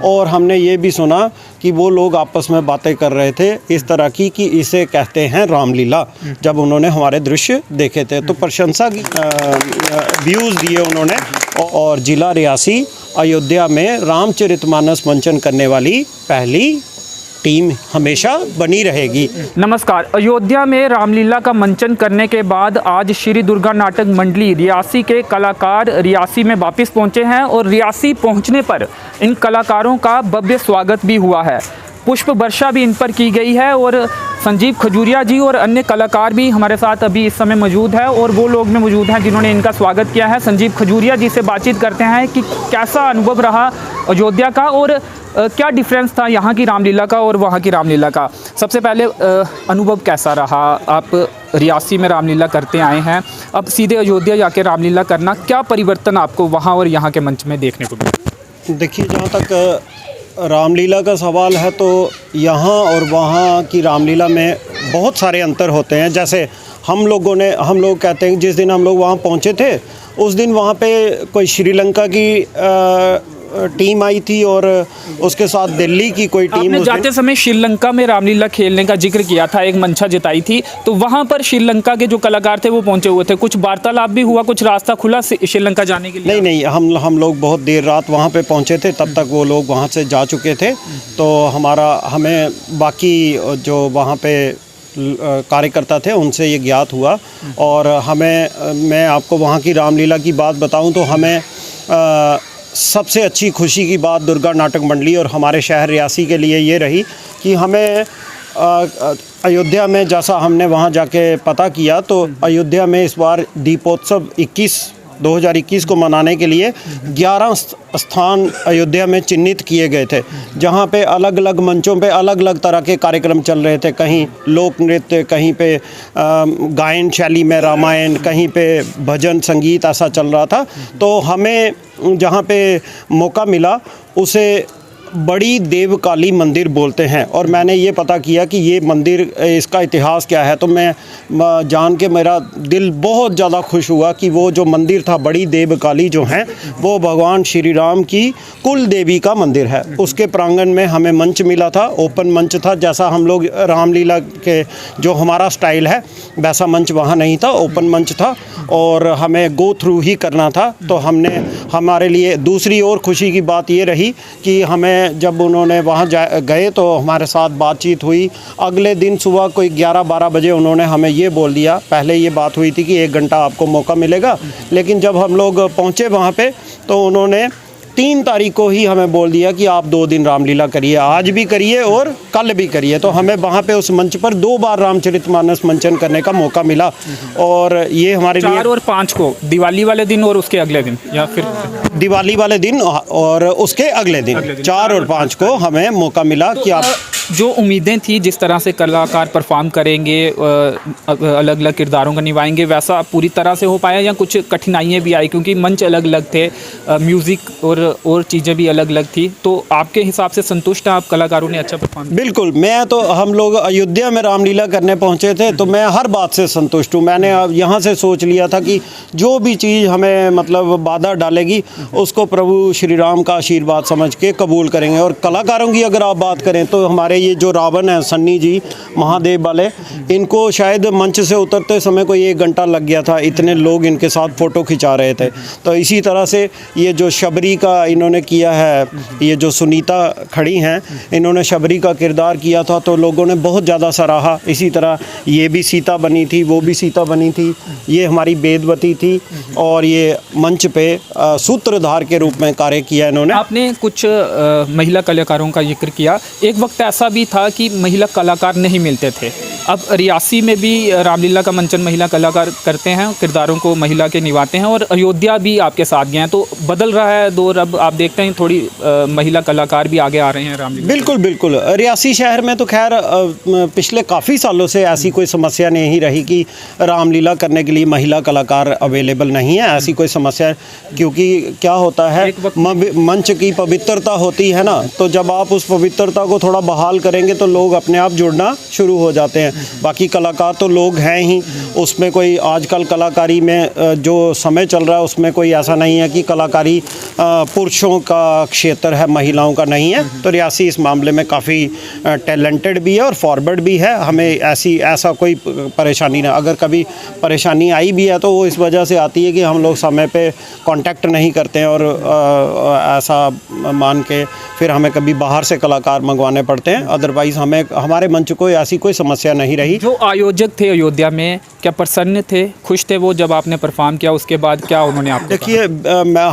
और हमने ये भी सुना कि वो लोग आपस में बातें कर रहे थे इस तरह की कि इसे कहते हैं रामलीला, जब उन्होंने हमारे दृश्य देखे थे। तो प्रशंसा की व्यूज़ दिए उन्होंने। और ज़िला रियासी अयोध्या में रामचरितमानस मंचन करने वाली पहली टीम हमेशा बनी रहेगी। नमस्कार। अयोध्या में रामलीला का मंचन करने के बाद आज श्री दुर्गा नाटक मंडली रियासी के कलाकार रियासी में वापस पहुंचे हैं और रियासी पहुंचने पर इन कलाकारों का भव्य स्वागत भी हुआ है। पुष्प वर्षा भी इन पर की गई है और संजीव खजूरिया जी और अन्य कलाकार भी हमारे साथ अभी इस समय मौजूद है और वो लोग में मौजूद हैं जिन्होंने इनका स्वागत किया है। संजीव खजूरिया जी से बातचीत करते हैं कि कैसा अनुभव रहा अयोध्या का और क्या डिफरेंस था यहाँ की रामलीला का और वहाँ की रामलीला का। सबसे पहले अनुभव कैसा रहा? आप रियासी में रामलीला करते आए हैं, अब सीधे अयोध्या जाके रामलीला करना, क्या परिवर्तन आपको वहाँ और यहाँ के मंच में देखने को मिला? देखिए, जहाँ तक रामलीला का सवाल है तो यहाँ और वहाँ की रामलीला में बहुत सारे अंतर होते हैं। जैसे हम लोग कहते हैं जिस दिन हम लोग वहाँ पहुँचे थे उस दिन वहाँ पे कोई श्रीलंका की टीम आई थी और उसके साथ दिल्ली की कोई टीम। आपने जाते समय श्रीलंका में रामलीला खेलने का जिक्र किया था, एक मंशा जताई थी, तो वहाँ पर श्रीलंका के जो कलाकार थे वो पहुँचे हुए थे, कुछ वार्तालाप भी हुआ, कुछ रास्ता खुला श्रीलंका जाने के लिए? नहीं, हम लोग बहुत देर रात वहाँ पे पहुँचे थे, तब तक वो लोग वहाँ से जा चुके थे। तो हमें बाकी जो वहाँ पे कार्यकर्ता थे उनसे ये ज्ञात हुआ। और मैं आपको वहाँ की रामलीला की बात बताऊँ तो हमें सबसे अच्छी खुशी की बात दुर्गा नाटक मंडली और हमारे शहर रियासी के लिए ये रही कि हमें अयोध्या में, जैसा हमने वहाँ जाके पता किया, तो अयोध्या में इस बार दीपोत्सव 2021 को मनाने के लिए 11 स्थान अयोध्या में चिन्हित किए गए थे, जहाँ पे अलग अलग मंचों पे अलग अलग तरह के कार्यक्रम चल रहे थे। कहीं लोक नृत्य, कहीं पे गायन शैली में रामायण, कहीं पे भजन संगीत, ऐसा चल रहा था। तो हमें जहाँ पे मौका मिला उसे बड़ी देवकाली मंदिर बोलते हैं और मैंने ये पता किया कि ये मंदिर, इसका इतिहास क्या है। तो मैं जान के मेरा दिल बहुत ज़्यादा खुश हुआ कि वो जो मंदिर था बड़ी देवकाली जो है वो भगवान श्री राम की कुल देवी का मंदिर है। उसके प्रांगण में हमें मंच मिला था, ओपन मंच था, जैसा हम लोग रामलीला के जो हमारा स्टाइल है वैसा मंच वहाँ नहीं था, ओपन मंच था और हमें गो थ्रू ही करना था। तो हमारे लिए दूसरी और खुशी की बात ये रही कि हमें जब उन्होंने वहाँ गए तो हमारे साथ बातचीत हुई। अगले दिन सुबह कोई 11-12 बजे उन्होंने हमें ये बोल दिया, पहले ये बात हुई थी कि 1 घंटा आपको मौका मिलेगा, लेकिन जब हम लोग पहुँचे वहाँ पे तो उन्होंने 3 तारीख को ही हमें बोल दिया कि आप 2 दिन रामलीला करिए, आज भी करिए और कल भी करिए। तो हमें वहाँ पे उस मंच पर 2 बार रामचरितमानस मंचन करने का मौका मिला और ये हमारे लिए 4 और 5 को, दिवाली वाले दिन और उसके अगले दिन, या फिर दिवाली वाले दिन और उसके अगले दिन 4 और 5 को हमें मौका मिला कि आप जो उम्मीदें थी जिस तरह से कलाकार परफॉर्म करेंगे, अलग अलग किरदारों को निभाएंगे, वैसा पूरी तरह से हो पाया या कुछ कठिनाइयाँ भी आई? क्योंकि मंच अलग अलग थे, म्यूज़िक और चीज़ें भी अलग अलग थी। तो आपके हिसाब से संतुष्ट हैं आप, कलाकारों ने अच्छा परफॉर्म? बिल्कुल, हम लोग अयोध्या में रामलीला करने पहुँचे थे तो मैं हर बात से संतुष्ट हूँ। मैंने यहाँ से सोच लिया था कि जो भी चीज़ हमें मतलब बाधा डालेगी उसको प्रभु श्री राम का आशीर्वाद समझ के कबूल करेंगे। और कलाकारों की अगर आप बात करें तो हमारे ये जो रावण है सन्नी जी महादेव वाले, इनको शायद मंच से उतरते समय कोई 1 घंटा लग गया था, इतने लोग इनके साथ फ़ोटो खिंचा रहे थे। तो इसी तरह से ये जो शबरी का इन्होंने किया है, ये जो सुनीता खड़ी हैं, इन्होंने शबरी का किरदार किया था तो लोगों ने बहुत ज़्यादा सराहा। इसी तरह ये भी सीता बनी थी, वो भी सीता बनी थी, ये हमारी वेदवती थी और ये मंच पे सूत्रधार के रूप में कार्य किया इन्होंने। आपने कुछ महिला कलाकारों का जिक्र किया, एक वक्त ऐसा भी था कि महिला कलाकार नहीं मिलते थे। अब रियासी में भी रामलीला का मंचन महिला कलाकार करते हैं, किरदारों को महिला के निभाते हैं और अयोध्या भी आपके साथ गए हैं। तो बदल रहा है दौर, अब आप देखते हैं थोड़ी महिला कलाकार भी आगे आ रहे हैं रामलीला। बिल्कुल रियासी शहर में तो खैर पिछले काफ़ी सालों से ऐसी कोई समस्या नहीं रही कि रामलीला करने के लिए महिला कलाकार अवेलेबल नहीं है, ऐसी कोई समस्या। क्योंकि क्या होता है, मंच की पवित्रता होती है ना, तो जब आप उस पवित्रता को थोड़ा बहाल करेंगे तो लोग अपने आप जुड़ना शुरू हो जाते हैं। बाकी कलाकार तो लोग हैं ही, उसमें कोई आजकल कलाकारी में जो समय चल रहा है उसमें कोई ऐसा नहीं है कि कलाकारी पुरुषों का क्षेत्र है, महिलाओं का नहीं है। तो रियासी इस मामले में काफ़ी टैलेंटेड भी है और फॉरवर्ड भी है। हमें ऐसा कोई परेशानी ना, अगर कभी परेशानी आई भी है तो वो इस वजह से आती है कि हम लोग समय पे कांटेक्ट नहीं करते हैं और ऐसा मान के फिर हमें कभी बाहर से कलाकार मंगवाने पड़ते हैं। अदरवाइज़ हमें हमारे मंच को ऐसी कोई समस्या नहीं रही। जो आयोजक थे अयोध्या में, क्या प्रसन्न थे, खुश थे वो जब आपने परफॉर्म किया? उसके बाद क्या उन्होंने आपको देखिए,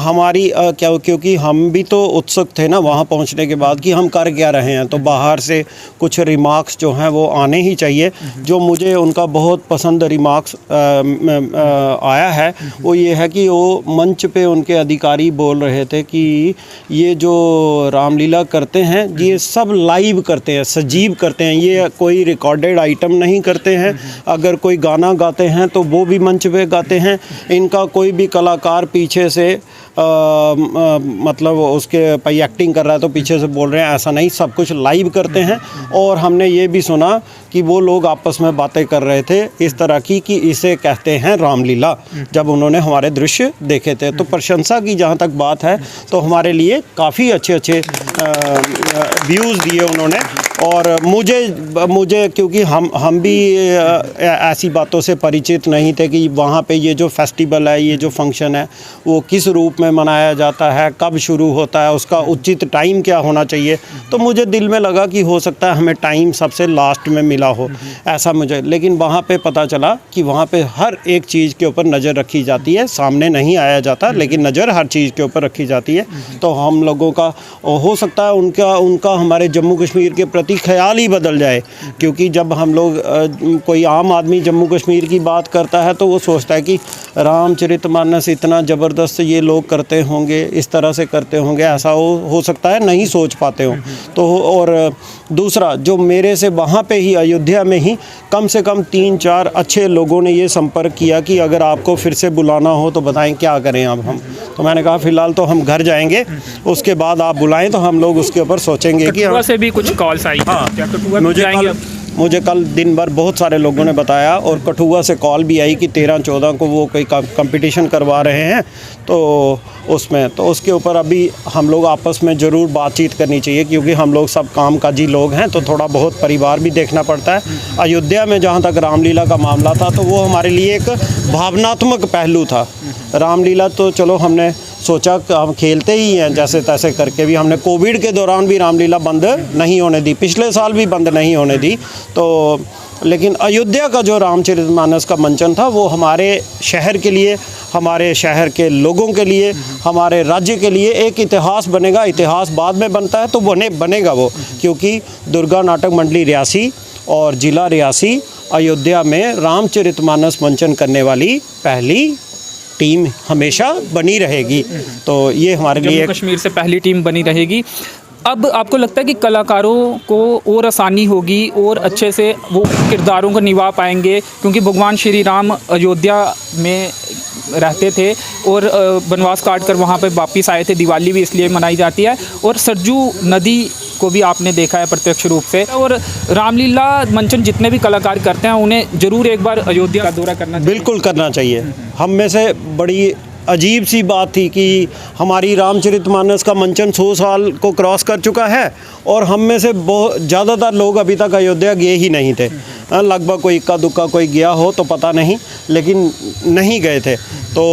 हमारी क्योंकि हम भी तो उत्सुक थे ना वहाँ पहुँचने के बाद कि हम कर क्या रहे हैं, तो बाहर से कुछ रिमार्क्स जो हैं वो आने ही चाहिए। जो मुझे उनका बहुत पसंद रिमार्क्स आया है वो ये है कि वो मंच पे उनके अधिकारी बोल रहे थे कि ये जो रामलीला करते हैं ये सब लाइव करते हैं, सजीव करते हैं, ये कोई रिकॉर्डेड आइटम नहीं करते हैं। अगर कोई गाना गाते हैं तो वो भी मंच पे गाते हैं। इनका कोई भी कलाकार पीछे से मतलब उसके भाई एक्टिंग कर रहा है तो पीछे से बोल रहे हैं, ऐसा नहीं, सब कुछ लाइव करते हैं। और हमने ये भी सुना कि वो लोग आपस में बातें कर रहे थे इस तरह की कि इसे कहते हैं रामलीला, जब उन्होंने हमारे दृश्य देखे थे। तो प्रशंसा की जहाँ तक बात है तो हमारे लिए काफ़ी अच्छे व्यूज़ दिए उन्होंने। और मुझे क्योंकि हम भी ऐसी बातों से परिचित नहीं थे कि वहाँ पे ये जो फेस्टिवल है, ये जो फंक्शन है वो किस रूप में मनाया जाता है, कब शुरू होता है, उसका उचित टाइम क्या होना चाहिए। तो मुझे दिल में लगा कि हो सकता है हमें टाइम सबसे लास्ट में मिला हो, ऐसा मुझे। लेकिन वहाँ पे पता चला कि वहाँ पे हर एक चीज़ के ऊपर नज़र रखी जाती है, सामने नहीं आया जाता लेकिन नज़र हर चीज़ के ऊपर रखी जाती है। तो हम लोगों का हो सकता है उनका हमारे जम्मू कश्मीर के प्रति ख्याल ही बदल जाए, क्योंकि जब हम लोग कोई आम आदमी जम्मू कश्मीर की बात करता है तो वो सोचता है कि रामचरितमानस इतना ज़बरदस्त ये लोग करते होंगे, इस तरह से करते होंगे, ऐसा हो सकता है नहीं सोच पाते हो। तो और दूसरा जो मेरे से वहाँ पे ही अयोध्या में ही कम से कम 3-4 अच्छे लोगों ने ये संपर्क किया कि अगर आपको फिर से बुलाना हो तो बताएं क्या करें अब हम। तो मैंने कहा फ़िलहाल तो हम घर जाएंगे, उसके बाद आप बुलाएं तो हम लोग उसके ऊपर सोचेंगे कि कठुआ से भी कुछ कॉल्स आई। हाँ, क्या कठुआ में जाएंगे? मुझे कल दिन भर बहुत सारे लोगों ने बताया और कठुआ से कॉल भी आई कि 13-14 को वो कोई कंपटीशन करवा रहे हैं, तो उसमें तो उसके ऊपर अभी हम लोग आपस में ज़रूर बातचीत करनी चाहिए, क्योंकि हम लोग सब कामकाजी लोग हैं तो थोड़ा बहुत परिवार भी देखना पड़ता है। अयोध्या में जहाँ तक रामलीला का मामला था तो वो हमारे लिए एक भावनात्मक पहलू था। रामलीला तो चलो हमने सोचा कि हम खेलते ही हैं जैसे तैसे करके भी, हमने कोविड के दौरान भी रामलीला बंद नहीं होने दी, पिछले साल भी बंद नहीं होने दी। तो लेकिन अयोध्या का जो रामचरितमानस का मंचन था वो हमारे शहर के लिए, हमारे शहर के लोगों के लिए, हमारे राज्य के लिए एक इतिहास बनेगा। इतिहास बाद में बनता है तो बनेगा वो, क्योंकि दुर्गा नाटक मंडली रियासी और ज़िला रियासी अयोध्या में रामचरितमानस मंचन करने वाली पहली टीम हमेशा बनी रहेगी। तो ये हमारे लिए जम्मू कश्मीर से पहली टीम बनी रहेगी। अब आपको लगता है कि कलाकारों को और आसानी होगी और अच्छे से वो किरदारों को निभा पाएंगे, क्योंकि भगवान श्री राम अयोध्या में रहते थे और वनवास काट कर वहाँ पे वापस आए थे। दिवाली भी इसलिए मनाई जाती है और सरजू नदी को भी आपने देखा है प्रत्यक्ष रूप से। और रामलीला मंचन जितने भी कलाकार करते हैं उन्हें ज़रूर एक बार अयोध्या का दौरा करना चाहिए। बिल्कुल करना चाहिए। हम में से बड़ी अजीब सी बात थी कि हमारी रामचरितमानस का मंचन 100 साल को क्रॉस कर चुका है और हम में से बहुत ज़्यादातर लोग अभी तक अयोध्या गए ही नहीं थे। लगभग कोई इक्का दुक्का कोई गया हो तो पता नहीं, लेकिन नहीं गए थे। तो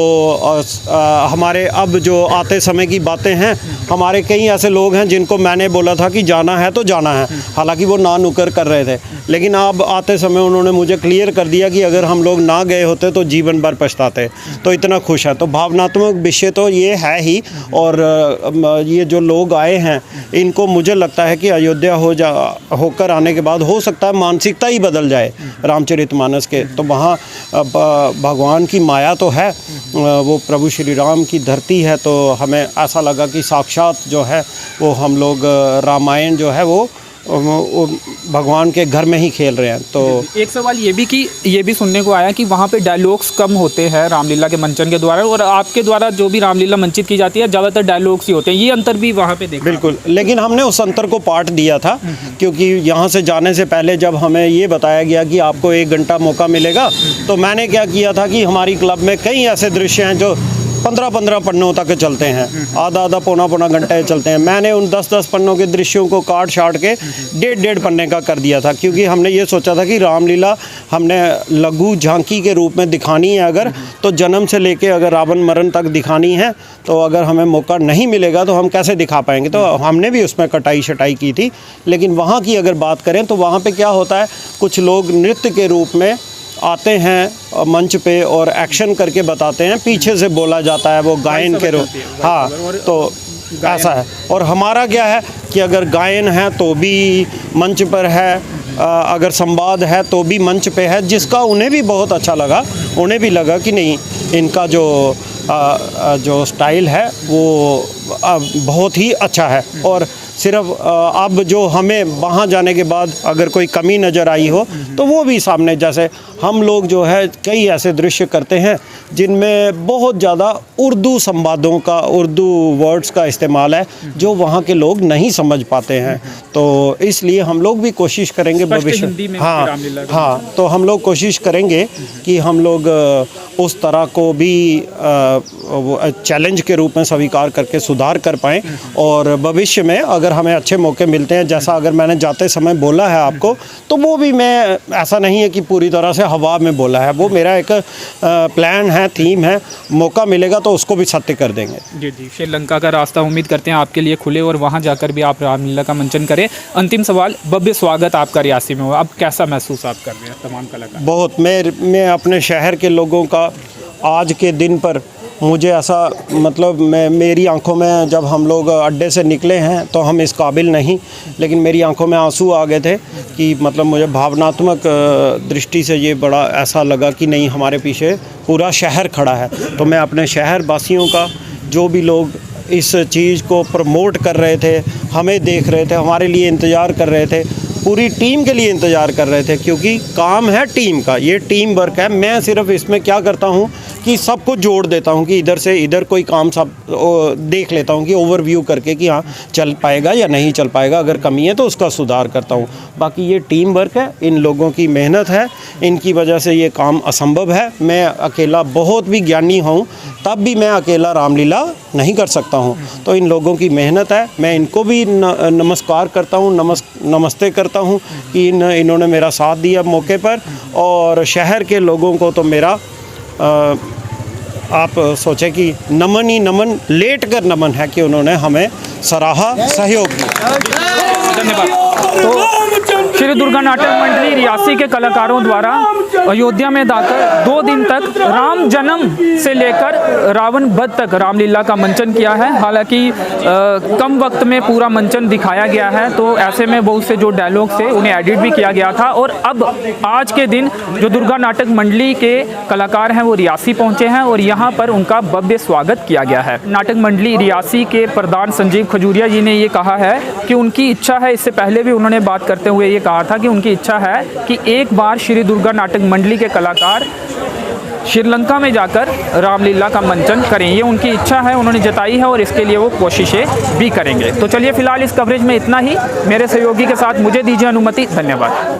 हमारे अब जो आते समय की बातें हैं, हमारे कई ऐसे लोग हैं जिनको मैंने बोला था कि जाना है तो जाना है, हालांकि वो ना नुकर कर रहे थे, लेकिन अब आते समय उन्होंने मुझे क्लियर कर दिया कि अगर हम लोग ना गए होते तो जीवन भर पछताते। तो इतना खुश है। तो भावनात्मक विषय तो ये है ही, और ये जो लोग आए हैं इनको मुझे लगता है कि अयोध्या होकर आने के बाद हो सकता है मानसिकता ही बदल जाए रामचरितमानस के। तो वहाँ भगवान की माया तो है, वो प्रभु श्री राम की धरती है। तो हमें ऐसा लगा कि साक्षात जो है वो हम लोग रामायण जो है वो वो भगवान के घर में ही खेल रहे हैं। तो एक सवाल ये भी सुनने को आया कि वहाँ पे डायलॉग्स कम होते हैं रामलीला के मंचन के द्वारा, और आपके द्वारा जो भी रामलीला मंचित की जाती है ज़्यादातर डायलॉग्स ही होते हैं, ये अंतर भी वहाँ पे देखा? बिल्कुल, लेकिन हमने उस अंतर को पार्ट दिया था, क्योंकि यहाँ से जाने से पहले जब हमें ये बताया गया कि आपको 1 घंटा मौका मिलेगा, तो मैंने क्या किया था कि हमारी क्लब में कई ऐसे दृश्य हैं जो 15-15 पन्नों तक चलते हैं, आधा पौना घंटे चलते हैं। मैंने उन 10-10 पन्नों के दृश्यों को काट छाट के 1.5 पन्ने का कर दिया था, क्योंकि हमने ये सोचा था कि रामलीला हमने लघु झांकी के रूप में दिखानी है अगर, तो जन्म से लेके अगर रावण मरण तक दिखानी है, तो अगर हमें मौका नहीं मिलेगा तो हम कैसे दिखा पाएंगे। तो हमने भी उसमें कटाई शटाई की थी। लेकिन वहाँ की अगर बात करें तो वहाँ पर क्या होता है, कुछ लोग नृत्य के रूप में आते हैं मंच पे और एक्शन करके बताते हैं, पीछे से बोला जाता है वो गायन के रूप। हाँ, तो ऐसा है। और हमारा क्या है कि अगर गायन है तो भी मंच पर है, अगर संवाद है तो भी मंच पे है, जिसका उन्हें भी बहुत अच्छा लगा। उन्हें भी लगा कि नहीं, इनका जो स्टाइल है वो बहुत ही अच्छा है। और सिर्फ अब जो हमें वहाँ जाने के बाद अगर कोई कमी नज़र आई हो तो वो भी सामने, जैसे हम लोग जो है कई ऐसे दृश्य करते हैं जिनमें बहुत ज़्यादा उर्दू संवादों का, उर्दू वर्ड्स का इस्तेमाल है जो वहाँ के लोग नहीं समझ पाते हैं। तो इसलिए हम लोग भी कोशिश करेंगे भविष्य। हाँ, तो हम लोग कोशिश करेंगे कि हम लोग उस तरह को भी चैलेंज के रूप में स्वीकार करके सुधार कर पाएँ, और भविष्य में अगर हमें अच्छे मौके मिलते हैं, जैसा अगर मैंने जाते समय बोला है आपको, तो वो भी मैं, ऐसा नहीं है कि पूरी तरह से हवा में बोला है, वो मेरा एक प्लान है, थीम है। मौका मिलेगा तो उसको भी सत्य कर देंगे। जी, श्रीलंका का रास्ता उम्मीद करते हैं आपके लिए खुले और वहाँ जाकर भी आप रामलीला का मंचन करें। अंतिम सवाल, भव्य स्वागत आपका रियासी में हुआ, अब कैसा महसूस आप कर रहे हैं तमाम कलाकार? बहुत, मैं अपने शहर के लोगों का आज के दिन पर मुझे ऐसा, मतलब मेरी आंखों में, जब हम लोग अड्डे से निकले हैं तो हम इस काबिल नहीं, लेकिन मेरी आंखों में आंसू आ गए थे कि मतलब मुझे भावनात्मक दृष्टि से ये बड़ा ऐसा लगा कि नहीं, हमारे पीछे पूरा शहर खड़ा है। तो मैं अपने शहर वासियों का, जो भी लोग इस चीज़ को प्रमोट कर रहे थे, हमें देख रहे थे, हमारे लिए इंतज़ार कर रहे थे, पूरी टीम के लिए इंतज़ार कर रहे थे, क्योंकि काम है टीम का, ये टीम वर्क है। मैं सिर्फ इसमें क्या करता हूँ कि सबको जोड़ देता हूँ कि इधर से इधर कोई काम सब देख लेता हूँ कि ओवरव्यू करके कि हाँ चल पाएगा या नहीं चल पाएगा, अगर कमी है तो उसका सुधार करता हूँ। बाकी ये टीम वर्क है, इन लोगों की मेहनत है, इनकी वजह से ये काम असंभव है। मैं अकेला बहुत भी ज्ञानी हूँ तब भी मैं अकेला रामलीला नहीं कर सकता हूँ। तो इन लोगों की मेहनत है, मैं इनको भी नमस्कार करता हूँ, नमस्ते करता हूँ कि इन्होंने मेरा साथ दिया मौके पर। और शहर के लोगों को तो मेरा आप सोचें कि नमन ही नमन, लेट कर नमन है कि उन्होंने हमें सराहा, सहयोग दिया। धन्यवाद। तो श्री दुर्गा नाटक मंडली रियासी के कलाकारों द्वारा अयोध्या में जाकर 2 दिन तक राम जन्म से लेकर रावण वध तक रामलीला का मंचन किया है। हालांकि कम वक्त में पूरा मंचन दिखाया गया है, तो ऐसे में बहुत से जो डायलॉग थे उन्हें एडिट भी किया गया था। और अब आज के दिन जो दुर्गा नाटक मंडली के कलाकार हैं वो रियासी पहुंचे हैं और यहाँ पर उनका भव्य स्वागत किया गया है। नाटक मंडली रियासी के प्रधान संजीव खजूरिया जी ने ये कहा है कि उनकी इच्छा है, इससे पहले भी उन्होंने बात करते हुए ये कहा था कि उनकी इच्छा है कि एक बार श्री दुर्गा नाटक मंडली के कलाकार श्रीलंका में जाकर रामलीला का मंचन करें। ये उनकी इच्छा है, उन्होंने जताई है और इसके लिए वो कोशिशें भी करेंगे। तो चलिए फिलहाल इस कवरेज में इतना ही। मेरे सहयोगी के साथ मुझे दीजिए अनुमति। धन्यवाद।